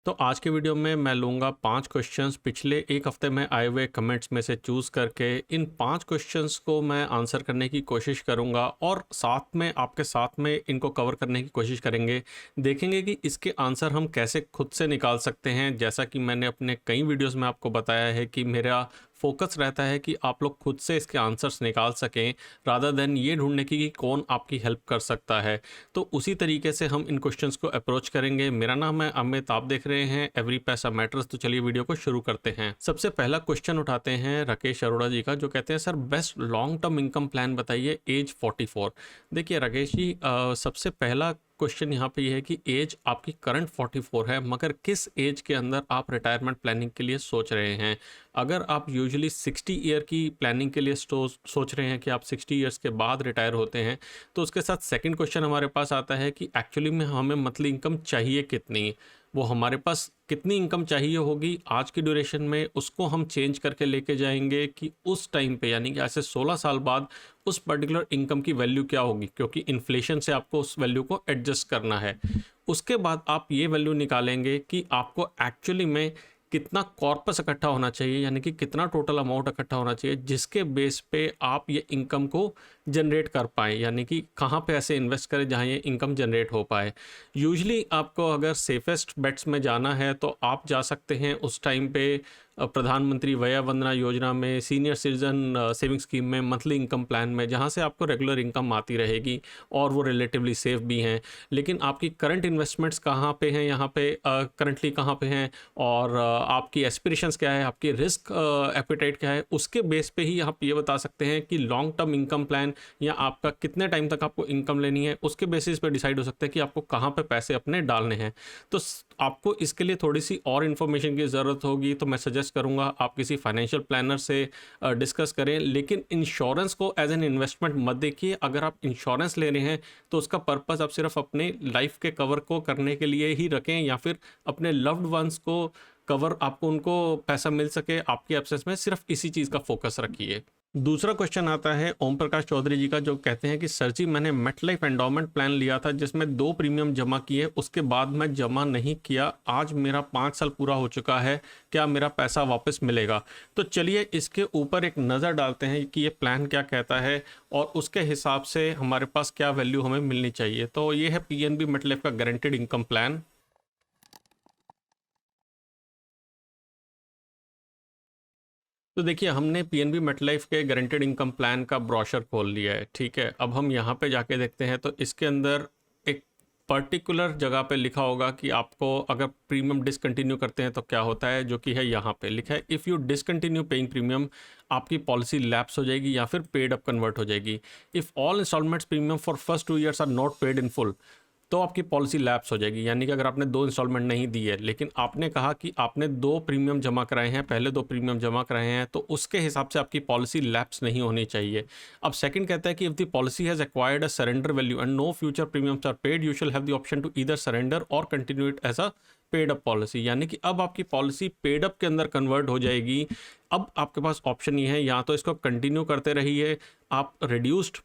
तो आज के वीडियो में मैं लूँगा 5 क्वेश्चंस पिछले 1 हफ्ते में आए हुए कमेंट्स में से चूज़ करके इन 5 क्वेश्चंस को मैं आंसर करने की कोशिश करूँगा और साथ में आपके साथ में इनको कवर करने की कोशिश करेंगे। देखेंगे कि इसके आंसर हम कैसे खुद से निकाल सकते हैं। जैसा कि मैंने अपने कई वीडियोज़ में आपको बताया है कि मेरा फ़ोकस रहता है कि आप लोग खुद से इसके आंसर्स निकाल सकें रादर देन ये ढूँढने की कि कौन आपकी हेल्प कर सकता है। तो उसी तरीके से हम इन क्वेश्चंस को अप्रोच करेंगे। मेरा नाम है अमित, आप देख रहे हैं एवरी पैसा मैटर्स। तो चलिए वीडियो को शुरू करते हैं। सबसे पहला क्वेश्चन उठाते हैं राकेश अरोड़ा जी का, जो कहते हैं sir best long term income plan बताइए एज 44। देखिए राकेश जी, सबसे पहला क्वेश्चन यहाँ पे ये है कि एज आपकी करंट 44 है, मगर किस एज के अंदर आप रिटायरमेंट प्लानिंग के लिए सोच रहे हैं। अगर आप यूजुअली 60 ईयर की प्लानिंग के लिए सोच रहे हैं कि आप 60 ईयर्स के बाद रिटायर होते हैं, तो उसके साथ सेकंड क्वेश्चन हमारे पास आता है कि एक्चुअली में हमें मंथली इनकम चाहिए कितनी। वो हमारे पास कितनी इनकम चाहिए होगी आज की ड्यूरेशन में, उसको हम चेंज करके लेके जाएंगे कि उस टाइम पे यानी कि ऐसे 16 साल बाद उस पर्टिकुलर इनकम की वैल्यू क्या होगी, क्योंकि इन्फ्लेशन से आपको उस वैल्यू को एडजस्ट करना है। उसके बाद आप ये वैल्यू निकालेंगे कि आपको एक्चुअली में कितना कॉर्पस इकट्ठा होना चाहिए, यानी कि कितना टोटल अमाउंट इकट्ठा होना चाहिए जिसके बेस पे आप ये इनकम को जनरेट कर पाएँ, यानी कि कहाँ पे ऐसे इन्वेस्ट करें जहाँ ये इनकम जनरेट हो पाए। यूजुअली आपको अगर सेफेस्ट बेट्स में जाना है तो आप जा सकते हैं उस टाइम पे प्रधानमंत्री वया वंदना योजना में, सीनियर सिटीजन सेविंग स्कीम में, मंथली इनकम प्लान में, जहाँ से आपको रेगुलर इनकम आती रहेगी और वो रिलेटिवली सेफ भी हैं। लेकिन आपकी करंट इन्वेस्टमेंट्स कहाँ पे हैं, यहाँ पे करंटली कहाँ पे हैं, और आपकी एस्पिरेशंस क्या है, आपकी रिस्क एपिटाइट क्या है, उसके बेस पे ही आप ये बता सकते हैं कि लॉन्ग टर्म इनकम प्लान या आपका कितने टाइम तक आपको इनकम लेनी है, उसके बेसिस पे डिसाइड हो सकता है कि आपको कहाँ पे पैसे अपने डालने हैं। तो आपको इसके लिए थोड़ी सी और इन्फॉर्मेशन की ज़रूरत होगी, तो मैं सजेस्ट करूंगा आप किसी फाइनेंशियल प्लानर से डिस्कस करें। लेकिन इंश्योरेंस को एज एन इन्वेस्टमेंट मत देखिए। अगर आप इंश्योरेंस ले रहे हैं तो उसका पर्पस आप सिर्फ अपने लाइफ के कवर को करने के लिए ही रखें, या फिर अपने लव्ड वंस को कवर, आपको उनको पैसा मिल सके आपकी एब्सेंस में, सिर्फ इसी चीज़ का फोकस रखिए। दूसरा क्वेश्चन आता है ओम प्रकाश चौधरी जी का, जो कहते हैं कि सर जी मैंने मेटलाइफ एंडोमेंट प्लान लिया था जिसमें 2 प्रीमियम जमा किए, उसके बाद मैं जमा नहीं किया, आज मेरा 5 साल पूरा हो चुका है, क्या मेरा पैसा वापस मिलेगा। तो चलिए इसके ऊपर एक नज़र डालते हैं कि ये प्लान क्या कहता है और उसके हिसाब से हमारे पास क्या वैल्यू हमें मिलनी चाहिए। तो ये है पीएनबी मेटलाइफ का गारंटेड इनकम प्लान। तो देखिए हमने पीएनबी मेटलाइफ के गारंटेड इनकम प्लान का ब्रोशर खोल लिया है, ठीक है। अब हम यहाँ पे जाके देखते हैं तो इसके अंदर एक पर्टिकुलर जगह पे लिखा होगा कि आपको अगर प्रीमियम डिसकंटिन्यू करते हैं तो क्या होता है, जो कि है यहाँ पे लिखा है if you discontinue paying premium, आपकी पॉलिसी लैप्स हो जाएगी या फिर पेड अप कन्वर्ट हो जाएगी। If all installments premium for first 2 years are not paid in full, तो आपकी पॉलिसी लैप्स हो जाएगी। यानी कि अगर आपने 2 इंस्टॉलमेंट नहीं दी है, लेकिन आपने कहा कि आपने 2 प्रीमियम जमा कराए हैं, पहले 2 प्रीमियम जमा कराए हैं, तो उसके हिसाब से आपकी पॉलिसी लैप्स नहीं होनी चाहिए। अब सेकंड कहता है कि if the policy has acquired a surrender value and no future premiums are paid, you shall have the option to either surrender or continue it as a paid up policy. यानी कि अब आपकी policy paid up के अंदर convert हो जाएगी। अब आपके पास ऑप्शन ये है, या तो इसको कंटिन्यू करते रहिए आप रिड्यूस्ड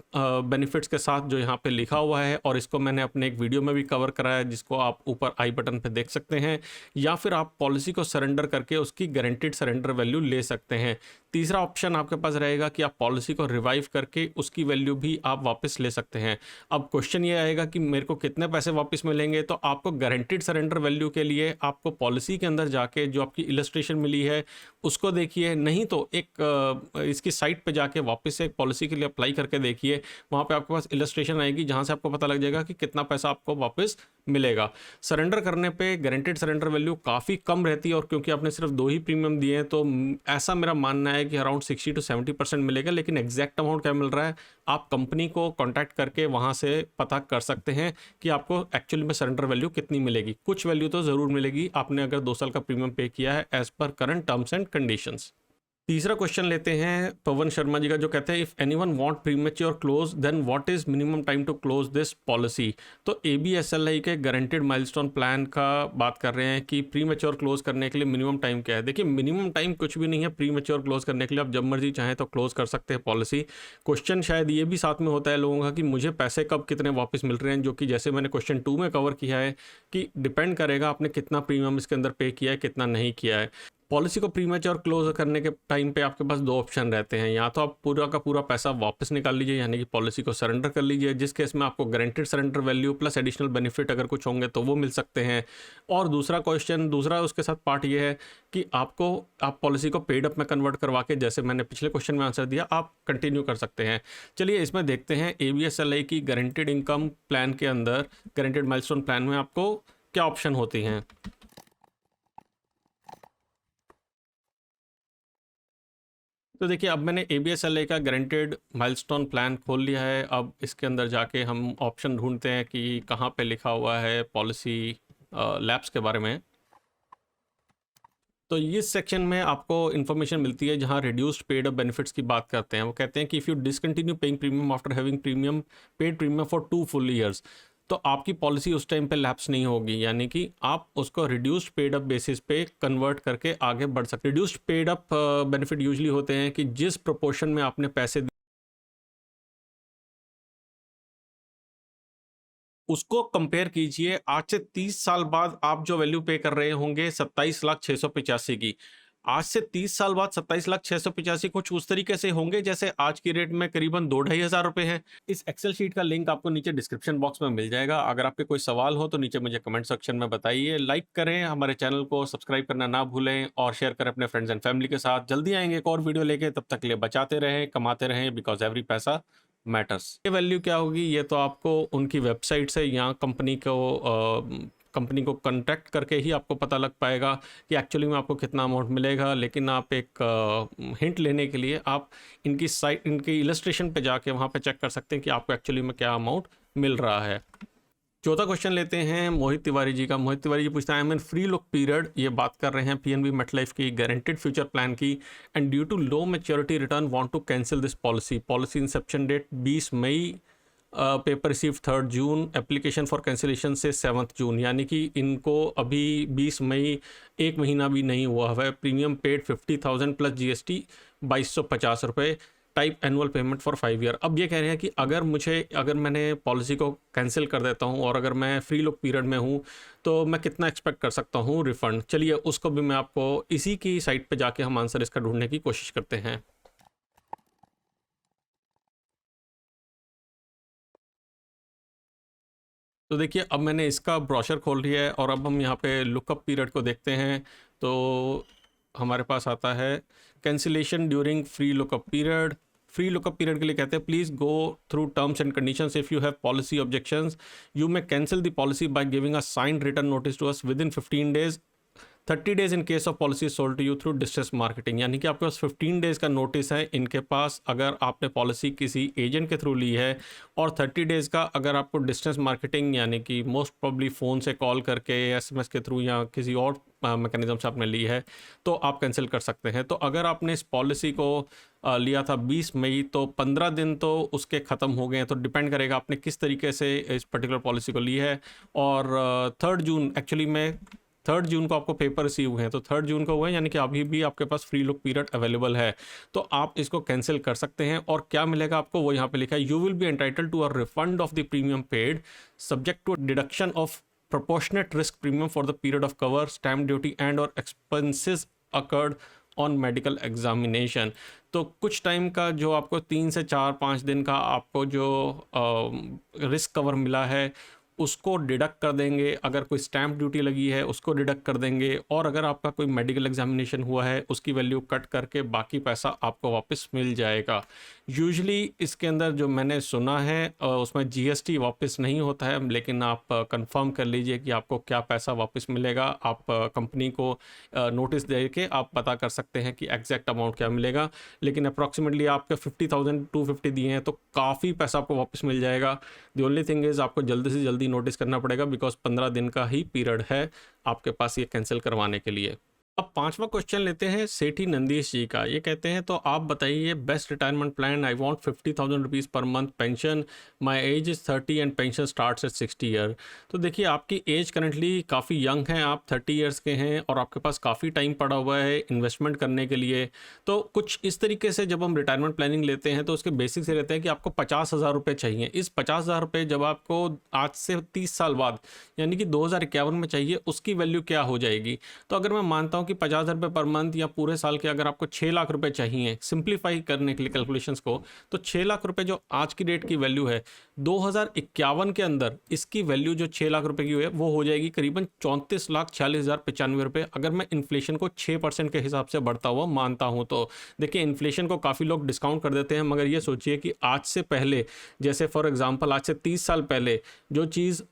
बेनिफिट्स के साथ, जो यहाँ पे लिखा हुआ है, और इसको मैंने अपने एक वीडियो में भी कवर कराया है जिसको आप ऊपर आई बटन पे देख सकते हैं, या फिर आप पॉलिसी को सरेंडर करके उसकी गारंटीड सरेंडर वैल्यू ले सकते हैं। तीसरा ऑप्शन आपके पास रहेगा कि आप पॉलिसी को रिवाइव करके उसकी वैल्यू भी आप वापस ले सकते हैं। अब क्वेश्चन ये आएगा कि मेरे को कितने पैसे वापस मिलेंगे, तो आपको गारंटीड सरेंडर वैल्यू के लिए आपको पॉलिसी के अंदर जाके जो आपकी इलस्ट्रेशन मिली है उसको देखिए, नहीं तो एक इसकी साइट पे जाके वापस से एक पॉलिसी के लिए अप्लाई करके देखिए। वहाँ पे आपके पास इलस्ट्रेशन आएगी जहाँ से आपको पता लग जाएगा कि कितना पैसा आपको वापस मिलेगा। सरेंडर करने पे गारंटेड सरेंडर वैल्यू काफ़ी कम रहती है, और क्योंकि आपने सिर्फ 2 ही प्रीमियम दिए हैं तो ऐसा मेरा मानना है कि अराउंड 60 to 70% मिलेगा। लेकिन एग्जैक्ट अमाउंट क्या मिल रहा है आप कंपनी को कॉन्टैक्ट करके वहाँ से पता कर सकते हैं कि आपको एक्चुअली में सरेंडर वैल्यू कितनी मिलेगी। कुछ वैल्यू तो ज़रूर मिलेगी, आपने अगर 2 साल का प्रीमियम पे किया है as per current terms and conditions. तीसरा क्वेश्चन लेते हैं पवन शर्मा जी का, जो कहते हैं if anyone want premature close then what is minimum time to close this policy. तो ABSLI के गारंटेड माइलस्टोन प्लान का बात कर रहे हैं कि प्रीमेच्योर क्लोज करने के लिए मिनिमम टाइम क्या है। देखिए, मिनिमम टाइम कुछ भी नहीं है प्रीमेच्योर क्लोज करने के लिए, आप जब मर्जी चाहें तो क्लोज कर सकते हैं पॉलिसी। क्वेश्चन शायद ये भी साथ में होता है लोगों का कि मुझे पैसे कब कितने वापस मिल रहे हैं, जो कि जैसे मैंने क्वेश्चन 2 में कवर किया है कि डिपेंड करेगा आपने कितना प्रीमियम इसके अंदर पे किया है, कितना नहीं किया है। पॉलिसी को प्रीमेच्योर क्लोज करने के टाइम पे आपके पास दो ऑप्शन रहते हैं, या तो आप पूरा का पूरा पैसा वापस निकाल लीजिए, यानी कि पॉलिसी को सरेंडर कर लीजिए, जिस केस में आपको guaranteed surrender value plus additional benefit अगर कुछ होंगे तो वो मिल सकते हैं। और दूसरा उसके साथ पार्ट ये है कि आप पॉलिसी को पेड अप में कन्वर्ट करवा के, जैसे मैंने पिछले क्वेश्चन में आंसर दिया, आप कंटिन्यू कर सकते हैं। चलिए इसमें देखते हैं ABSLI की गारंटेड इनकम प्लान के अंदर, गारंटेड माइलस्टोन प्लान में आपको क्या ऑप्शन होती हैं। तो देखिए, अब मैंने ABSLI का गारंटेड माइलस्टोन प्लान खोल लिया है। अब इसके अंदर जाके हम ऑप्शन ढूंढते हैं कि कहाँ पे लिखा हुआ है पॉलिसी लैप्स के बारे में। तो इस सेक्शन में आपको इन्फॉर्मेशन मिलती है जहाँ रिड्यूस्ड पेड अप बेनिफिट्स की बात करते हैं। वो कहते हैं कि if you discontinue paying premium after having paid premium for 2 full years, तो आपकी पॉलिसी उस टाइम पे लैप्स नहीं होगी, यानी कि आप उसको रिड्यूस्ड पेड अप बेसिस पे कन्वर्ट करके आगे बढ़ सकते। Reduced paid up benefit usually होते हैं कि जिस प्रोपोर्शन में आपने पैसे उसको कंपेयर कीजिए आज से 30 साल बाद आप जो वैल्यू पे कर रहे होंगे 27,685 की। आज से 30 साल बाद 27,685 कुछ उस तरीके से होंगे जैसे आज की रेट में करीबन 2-2,500 रुपए हैं। इस एक्सेल शीट का लिंक आपको नीचे डिस्क्रिप्शन बॉक्स में मिल जाएगा। अगर आपके कोई सवाल हो तो नीचे मुझे कमेंट सेक्शन में बताइए। लाइक करें, हमारे चैनल को सब्सक्राइब करना ना भूलें और शेयर करें अपने फ्रेंड्स एंड फैमिली के साथ। जल्दी आएंगे एक और वीडियो लेके, तब तक के लिए बचाते रहें, कमाते रहें, बिकॉज एवरी पैसा मैटर्स। ये वैल्यू क्या होगी, ये तो आपको उनकी वेबसाइट से या कंपनी को कांटेक्ट करके ही आपको पता लग पाएगा कि एक्चुअली में आपको कितना अमाउंट मिलेगा। लेकिन आप एक हिंट लेने के लिए आप इनकी साइट, इनकी इलस्ट्रेशन पे जाके वहाँ पे चेक कर सकते हैं कि आपको एक्चुअली में क्या अमाउंट मिल रहा है। चौथा क्वेश्चन लेते हैं मोहित तिवारी जी का। मोहित तिवारी जी पूछते हैं, I mean free look period, ये बात कर रहे हैं PNB मेटलाइफ की गारंटेड फ्यूचर प्लान की, and due to low maturity return want to cancel this policy inception date 20 मई, paper receive 3 June, application for cancellation से 7 जून, यानी कि इनको अभी 20 मई, एक महीना भी नहीं हुआ है। प्रीमियम पेड 50,000 प्लस GST 2,250 रुपये, type annual payment for 5 year. अब ये कह रहे हैं कि अगर मैंने पॉलिसी को कैंसिल कर देता हूँ और अगर मैं फ्री लुक पीरियड में हूँ तो मैं कितना एक्सपेक्ट कर सकता हूँ रिफंड। चलिए उसको भी मैं आपको इसी की साइट पे जाके हम आंसर इसका ढूंढने की कोशिश करते हैं। तो देखिए, अब मैंने इसका ब्रोशर खोल लिया है और अब हम यहाँ पे लुकअप पीरियड को देखते हैं। तो हमारे पास आता है cancellation during free lookup period. Free lookup period के लिए कहते हैं please go through terms and conditions, if you have policy objections you may cancel the policy by giving a signed return notice to us within 15 days, 30 days in case of policy sold to you through distress marketing. यानी कि आपके पास 15 days का notice है इनके पास अगर आपने policy किसी agent के थ्रू ली है, और 30 डेज का अगर आपको डिस्टेंस मार्केटिंग यानी कि मोस्ट प्रॉब्ली फ़ोन से कॉल करके या SMS के थ्रू या किसी और मैकेनिज्म से आपने ली है तो आप कैंसिल कर सकते हैं। तो अगर आपने इस पॉलिसी को लिया था 20 मई, तो 15 दिन तो उसके ख़त्म हो गए हैं। तो डिपेंड करेगा आपने किस तरीके से इस पर्टिकुलर पॉलिसी को ली है। और 3 जून एक्चुअली में 3 जून को आपको पेपर रिसीव हुए हैं, तो 3 जून को हुए हैं, यानी कि अभी भी आपके पास फ्री लुक पीरियड अवेलेबल है। तो आप इसको कैंसिल कर सकते हैं। और क्या मिलेगा आपको वो यहाँ पे लिखा है, you will be entitled to a refund of the premium paid subject to deduction of proportionate risk premium for the period of cover, stamp duty and or expenses occurred on medical examination। तो कुछ time का जो आपको 3 से 4-5 दिन का आपको जो रिस्क कवर मिला है उसको डिडक्ट कर देंगे। अगर कोई स्टैम्प ड्यूटी लगी है उसको डिडक्ट कर देंगे, और अगर आपका कोई मेडिकल एग्जामिनेशन हुआ है उसकी वैल्यू कट करके बाकी पैसा आपको वापस मिल जाएगा। यूजुअली इसके अंदर जो मैंने सुना है उसमें GST वापस नहीं होता है, लेकिन आप कंफर्म कर लीजिए कि आपको क्या पैसा वापस मिलेगा। आप कंपनी को नोटिस दे के आप पता कर सकते हैं कि एग्जैक्ट अमाउंट क्या मिलेगा। लेकिन अप्रॉक्सीमेटली आपके 50,250 दिए हैं तो काफ़ी पैसा आपको वापस मिल जाएगा। द ओनली थिंग इज़ आपको जल्दी से जल्दी नोटिस करना पड़ेगा, बिकॉज 15 दिन का ही पीरियड है आपके पास ये कैंसिल करवाने के लिए। अब पांचवा क्वेश्चन लेते हैं सेठी नंदीश जी का। ये कहते हैं, तो आप बताइए best retirement plan. I want 50,000 rupees per month pension, my age is 30 and pension starts at 60 year. तो देखिए, आपकी एज करंटली काफ़ी यंग है, आप 30 ईयर्स के हैं और आपके पास काफ़ी टाइम पड़ा हुआ है इन्वेस्टमेंट करने के लिए। तो कुछ इस तरीके से जब हम रिटायरमेंट प्लानिंग लेते हैं तो उसके बेसिक से रहते हैं कि आपको 50,000 रुपये चाहिए। इस 50,000 रुपये जब आपको आज से 30 साल बाद यानी कि 2051 में चाहिए, उसकी वैल्यू क्या हो जाएगी। तो अगर मैं मानता हूँ कि 50,000 रुपये पर मंथ या पूरे साल के अगर आपको 6 लाख रुपए चाहिए सिंप्लीफाई करने के लिए कैलकुलेशंस को, तो 6 लाख रुपए जो आज की डेट की वैल्यू है, 2051 के अंदर इसकी वैल्यू जो 6 लाख रुपए की है वो हो जाएगी करीबन 34,46,095 रुपये, अगर मैं इन्फ्लेशन को 6% के हिसाब से बढ़ता हुआ मानता हूँ तो। देखिए, इन्फ्लेशन को काफ़ी लोग डिस्काउंट कर देते हैं, मगर ये सोचिए कि आज से पहले, जैसे फॉर एग्जाम्पल आज से 30 साल पहले जो चीज़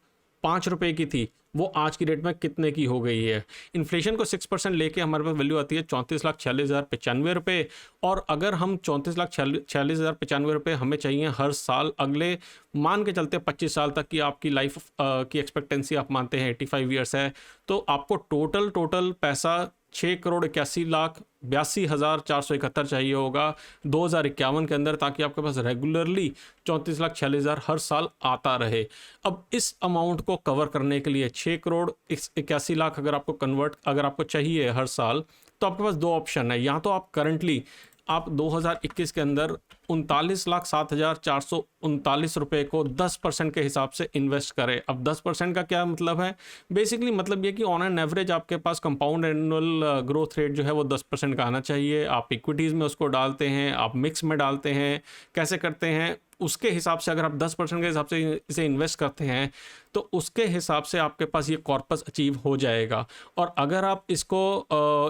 5 रुपए की थी वो आज की डेट में कितने की हो गई है। इन्फ्लेशन को 6% लेके हमारे पास वैल्यू आती है 34,46,095 रुपये। और अगर हम 34,46,095 रुपये हमें चाहिए हर साल, अगले मान के चलते 25 साल तक की आपकी लाइफ की एक्सपेक्टेंसी आप मानते हैं 85 ईयर्स है, तो आपको टोटल पैसा 6,81,82,471 चाहिए होगा 2051 के अंदर, ताकि आपके पास रेगुलरली 34,46,000 हर साल आता रहे। अब इस अमाउंट को कवर करने के लिए 6,81,00,000 अगर आपको चाहिए हर साल, तो आपके पास दो ऑप्शन है। या तो आप करंटली आप 2021 के अंदर 39,07,439 रुपये को 10% के हिसाब से इन्वेस्ट करें। अब 10% का क्या मतलब है? बेसिकली मतलब ये कि ऑन एन एवरेज आपके पास कंपाउंड एनुअल ग्रोथ रेट जो है वो 10% का आना चाहिए। आप इक्विटीज़ में उसको डालते हैं, आप मिक्स में डालते हैं, कैसे करते हैं उसके हिसाब से अगर आप 10% के हिसाब से इसे इन्वेस्ट करते हैं तो उसके हिसाब से आपके पास ये कॉर्पस अचीव हो जाएगा। और अगर आप इसको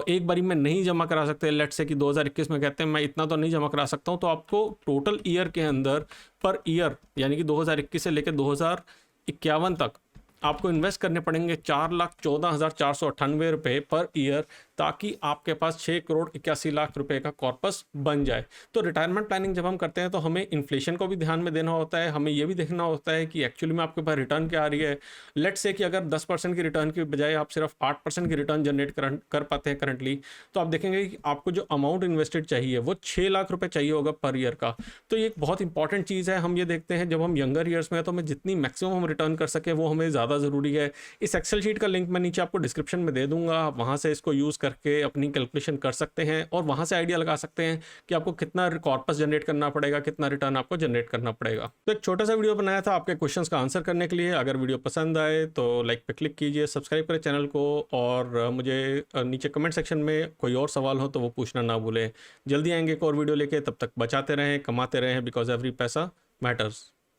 एक बारी में नहीं जमा करा सकते, लेट्स से कि 2021 में कहते हैं मैं इतना तो नहीं जमा करा सकता हूँ, तो आपको टोटल ईयर के अंदर पर ईयर यानी कि 2021 से लेकर 2051 तक आपको इन्वेस्ट करने पड़ेंगे 4,14,498 रुपये पर ईयर, ताकि आपके पास 6,81,00,000 रुपए का कॉर्पस बन जाए। तो रिटायरमेंट प्लानिंग जब हम करते हैं तो हमें इन्फ्लेशन को भी ध्यान में देना होता है, हमें ये भी देखना होता है कि एक्चुअली में आपके पास रिटर्न क्या आ रही है। लेट्स से कि अगर 10% की रिटर्न की बजाय आप सिर्फ 8% की रिटर्न जनरेट कर पाते हैं करंटली, तो आप देखेंगे कि आपको जो अमाउंट इन्वेस्टेड चाहिए वो 6 लाख रुपये चाहिए होगा पर ईयर का। तो ये एक बहुत इंपॉर्टेंट चीज़ है। हम ये देखते हैं जब हम यंगर ईयर्स में हैं तो हमें जितनी मैक्सिमम हम रिटर्न कर सकें वो हमें ज़्यादा ज़रूरी है। इस एक्सेल शीट का लिंक मैं नीचे आपको डिस्क्रिप्शन में दे दूंगा, वहाँ से इसको यूज़ करके अपनी कैलकुलेशन कर सकते हैं और वहाँ से आइडिया लगा सकते हैं कि आपको कितना कॉर्पस जनरेट करना पड़ेगा, कितना रिटर्न आपको जनरेट करना पड़ेगा। तो एक छोटा सा वीडियो बनाया था आपके क्वेश्चंस का आंसर करने के लिए। अगर वीडियो पसंद आए तो लाइक पे क्लिक कीजिए, सब्सक्राइब करें चैनल को, और मुझे नीचे कमेंट सेक्शन में कोई और सवाल हो तो वो पूछना ना भूलें। जल्दी आएंगे एक और वीडियो लेके, तब तक बचाते रहें, कमाते रहें, बिकॉज एवरी पैसा मैटर्स।